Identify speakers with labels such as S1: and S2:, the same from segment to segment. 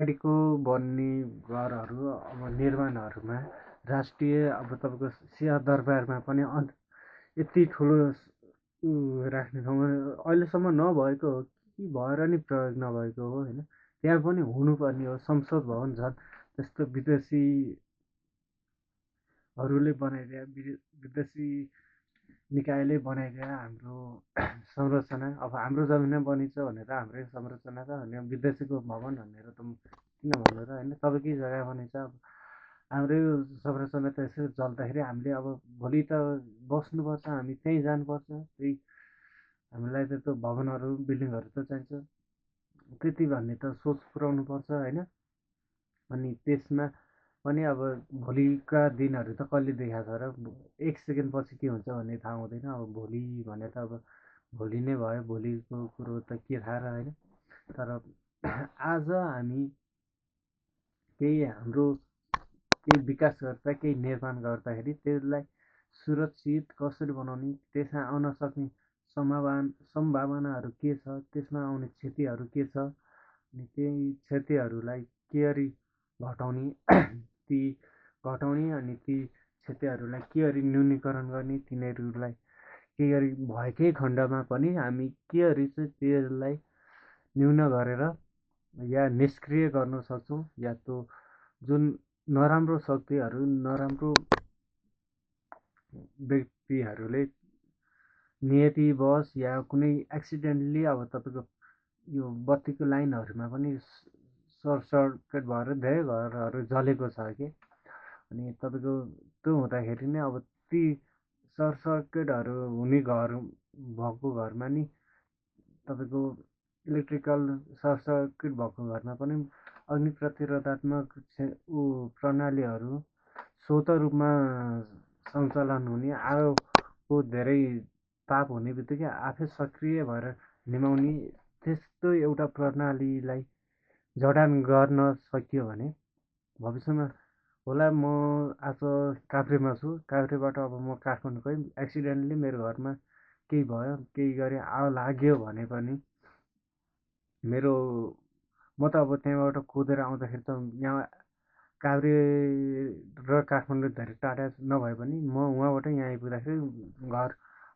S1: अगाडिको बन्ने घरहरू अब निर्माणहरूमा राष्ट्रिय अब तपाईँको सिंहदरबारमा पनि यति ठुलो राख्ने ठाउँमा अहिलेसम्म नभएको हो कि भएर नि प्रयोग नभएको हो होइन। त्यहाँ पनि हुनुपर्ने हो संसद भवन झन् त्यस्तो विदेशीहरूले बनाइदिए विदेशी निकायले बनाइदिए हाम्रो संरचना अब हाम्रो जमिनमा बनिन्छ भनेर हाम्रै संरचना त होइन विदेशीको भवन भनेर त किन भन्नु र होइन तपाईँकै जग्गा बनिन्छ अब हाम्रै संरचना त्यसरी चल्दाखेरि हामीले अब भोलि त बस्नुपर्छ हामी त्यहीँ जानुपर्छ त्यही हामीलाई त त्यो भवनहरू बिल्डिङहरू त चाहिन्छ त्यति भन्ने त सोच पुऱ्याउनु पर्छ होइन। अनि त्यसमा पनि अब भोलिका दिनहरू त कहिले देखाएको छ र एक सेकेन्ड पछि के हुन्छ भन्ने थाहा हुँदैन अब भोलि भने त अब भोलि नै भयो भोलिको कुरो त के थाहा र होइन। तर आज हामी केही हाम्रो केही विकास गर्दा केही निर्माण गर्दाखेरि त्यसलाई सुरक्षित कसरी बनाउने त्यसमा आउन सक्ने सम्भावनाहरू के छ त्यसमा आउने क्षतिहरू के छ अनि त्यही क्षतिहरूलाई के गरी घटाउने ती घटाउने अनि ती क्षतिहरूलाई के गरी न्यूनीकरण गर्ने तिनीहरूलाई के गरी भएकै खण्डमा पनि हामी के गरी चाहिँ त्यसलाई न्यून गरेर या निष्क्रिय गर्न सक्छौँ या त्यो जुन नराम्रो शक्तिहरू नराम्रो व्यक्तिहरूले नियतिवश या कुनै एक्सिडेन्टली अब तपाईँको यो बत्तीको लाइनहरूमा पनि सर्ट सर्किट भएर धेरै घरहरू जलेको छ कि अनि तपाईँको त्यो हुँदाखेरि नै अब ती सर्ट सर्किटहरू हुने घर भएको घरमा नि तपाईँको इलेक्ट्रिकल सर्ट सर्किट भएको घरमा पनि अग्नि प्रतिरोधात्मक प्रणालीहरू स्वत रूपमा सञ्चालन हुने आगोको धेरै ताप हुने बित्तिकै आफै सक्रिय भएर निभाउने त्यस्तो एउटा प्रणालीलाई जडान गर्न सकियो भने भविष्यमा होला म आज काभ्रेमा छु काभ्रेबाट अब म काठमाडौँ गएँ एक्सिडेन्टली मेरो घरमा केही भयो केही गरी आगो लाग्यो भने पनि मेरो म त अब त्यहाँबाट कुदेर आउँदाखेरि त यहाँ काभ्रे र काठमाडौँ धेरै टाढा नभए पनि म उहाँबाट यहाँ आइपुग्दाखेरि घर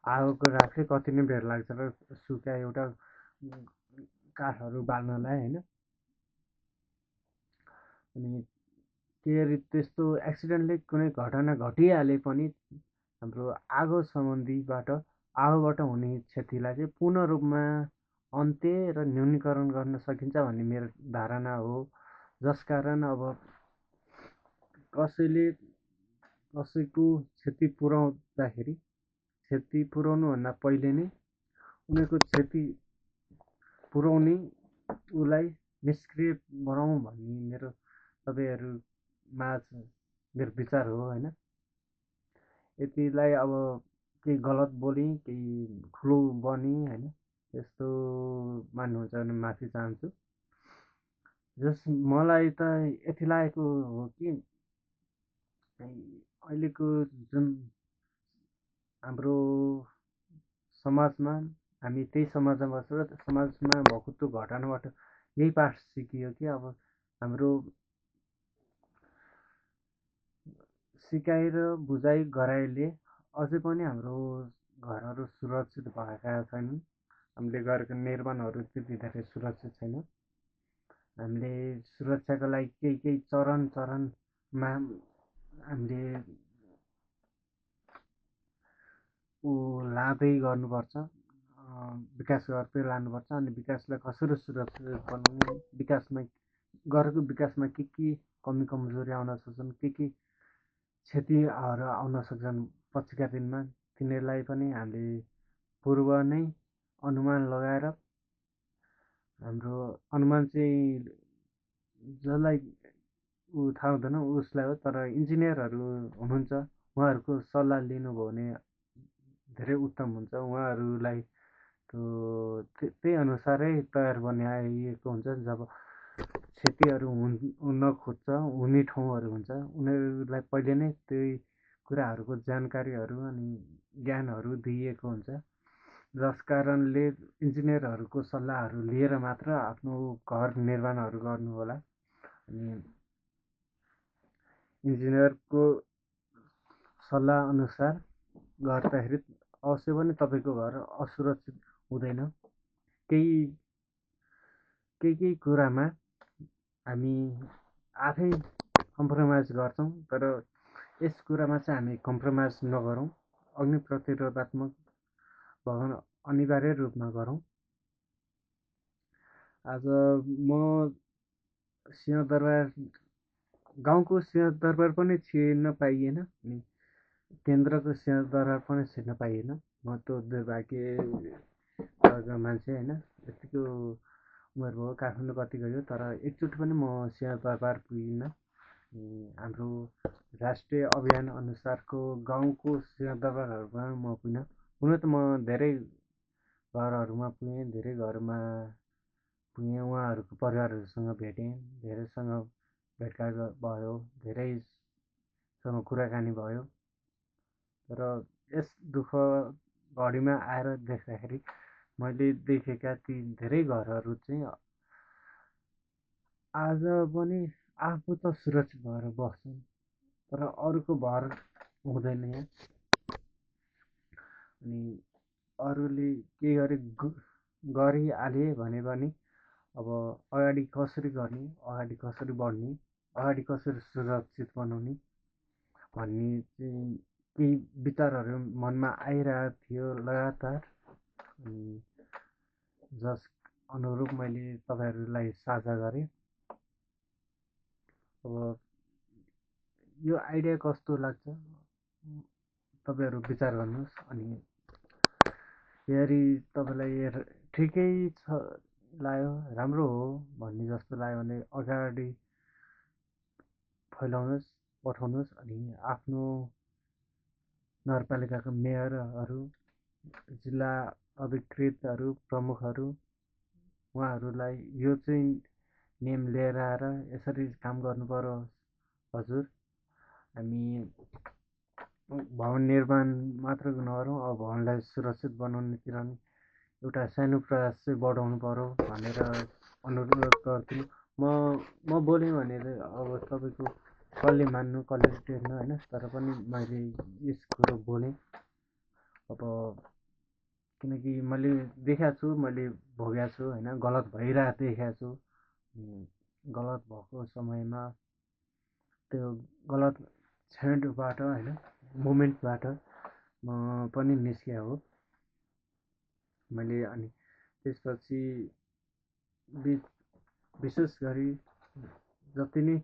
S1: आगोको राख्दै कति नै बेर लाग्छ र सुक्या एउटा काठहरू बाल्नलाई होइन। अनि के अरे त्यस्तो एक्सिडेन्टली कुनै घटना घटिहाले पनि हाम्रो आगो सम्बन्धीबाट आगोबाट हुने क्षतिलाई चाहिँ पूर्ण रूपमा अन्त्य र न्यूनीकरण गर्न सकिन्छ भन्ने मेरो धारणा हो। जसकारण अब कसैले कसैको क्षति पुर्याउँदाखेरि क्षति पुर्याउनुभन्दा पहिले नै उनीहरूको क्षति पुर्याउने उसलाई निष्क्रिय बनाउँ भन्ने मेरो तपाईँहरूमा मेरो विचार हो होइन। यतिलाई अब केही गलत बोलेँ केही ठुलो बनेँ होइन यस्तो मान्नुहुन्छ भने माफी चाहन्छु। जस मलाई त यति लागेको हो कि अहिलेको जुन हाम्रो समाजमा हामी त्यही समाजमा बस्छौँ र समाजमा भएको त्यो घटनाबाट यही पाठ सिकियो कि अब हाम्रो सिकाइ र बुझाइ गराइले अझै पनि हाम्रो घरहरू सुरक्षित भएका छैनन्। हामीले गरेको निर्माणहरू त्यति धेरै सुरक्षित छैन। हामीले सुरक्षाको लागि केही केही चरणमा हामीले लाँदै गर्नुपर्छ विकास गर्दै लानुपर्छ। अनि विकासलाई कसरी सुरक्षित बनाउने विकासमा गरेको विकासमा के कमी कमजोरी आउन सक्छन् के क्षतिहरू आउन सक्छन् पछिका दिनमा तिनीहरूलाई पनि हामीले पूर्व नै अनुमान लगाएर हाम्रो अनुमान चाहिँ जसलाई थाहा हुँदैन उसलाई हो तर इन्जिनियरहरू हुनुहुन्छ उहाँहरूको सल्लाह लिनुभयो भने धेरै उत्तम हुन्छ। उहाँहरूलाई त्यही अनुसारै तयार बनाइएको हुन्छ जब क्षतिहरू हुन खोज्छ हुने ठाउँहरू हुन्छ उनीहरूलाई पहिले नै त्यही कुराहरूको जानकारीहरू अनि ज्ञानहरू दिइएको हुन्छ। जस कारणले इन्जिनियरहरूको सल्लाहहरू लिएर मात्र आफ्नो घर निर्माणहरू गर्नु होला। अनि इन्जिनियरको सल्लाह अनुसार गर्दाखेरि अवश्य पनि तपाईँको घर असुरक्षित हुँदैन। केही केही कुरामा हामी आफै कम्प्रोमाइज गर्छौँ, तर यस कुरामा चाहिँ हामी कम्प्रोमाइज नगरौँ। अग्नि प्रतिरोधात्मक भवन अनिवार्य रूपमा गरौँ। आज म सिंहदरबार गाउँको सिंहदरबार पनि छिर्न पाइएन अनि केन्द्रको सिंहदरबार पनि छिर्न पाइएन। म त दुर्भाग्य मान्छे होइन। यतिको उमेर भयो, काठमाडौँ कति गयो, तर एकचोटि पनि म सिंहदरबार पुगिनँ। हाम्रो राष्ट्रिय अभियान अनुसारको गाउँको सिंहदरबारहरूमा म पुगिनँ। हुन त म धेरै घरहरूमा पुगेँ, धेरै घरमा पुगेँ, उहाँहरूको परिवारहरूसँग भेटेँ, धेरैसँग भेटघाट भयो, धेरैसँग कुराकानी भयो। तर यस दुःख घडीमा आएर देख्दाखेरि मैले देखेका ती धेरै घरहरू चाहिँ आज पनि आफू त सुरक्षित भएर बस्छन्, तर अरूको भर हुँदैन यहाँ। अनि अरूले के गरिहाले भने पनि अब अगाडि कसरी गर्ने, अगाडि कसरी बढ्ने, अगाडि कसरी सुरक्षित बनाउने भन्ने चाहिँ केही विचारहरू मनमा आइरहेको थियो लगातार। जस अनुरूप मैले तपाईँहरूलाई साझा गरेँ। अब यो आइडिया कस्तो लाग्छ तपाईँहरू विचार गर्नुहोस्। अनि यदि तपाईँलाई ठिकै छ लाग्यो, राम्रो हो भन्ने जस्तो लाग्यो भने अगाडि फैलाउनुहोस्, पठाउनुहोस्। अनि आफ्नो नगरपालिकाको मेयरहरू, जिल्ला अधिकृतहरू, प्रमुखहरू, उहाँहरूलाई यो चाहिँ नेम लिएर आएर यसरी काम गर्नु पर्यो हजुर। हामी भवन निर्माण मात्र नगरौँ, अब भवनलाई सुरक्षित बनाउनेतिर एउटा सानो प्रयास चाहिँ बढाउनु पर्यो भनेर अनुरोध गर्थ्यो। म बोलेँ भने अब तपाईँको कसले मान्नु कसले टेर्नु होइन, तर पनि मैले यस कुरो बोलेँ। अब किनकि मैले देखाएको छु, मैले भोगेको छु होइन, गलत भइरहेको देखाएको छु। गलत भएको समयमा त्यो गलत क्षणबाट होइन, मोमेन्टबाट म पनि निस्किया हो मैले। अनि त्यसपछि विशेष गरी जति नै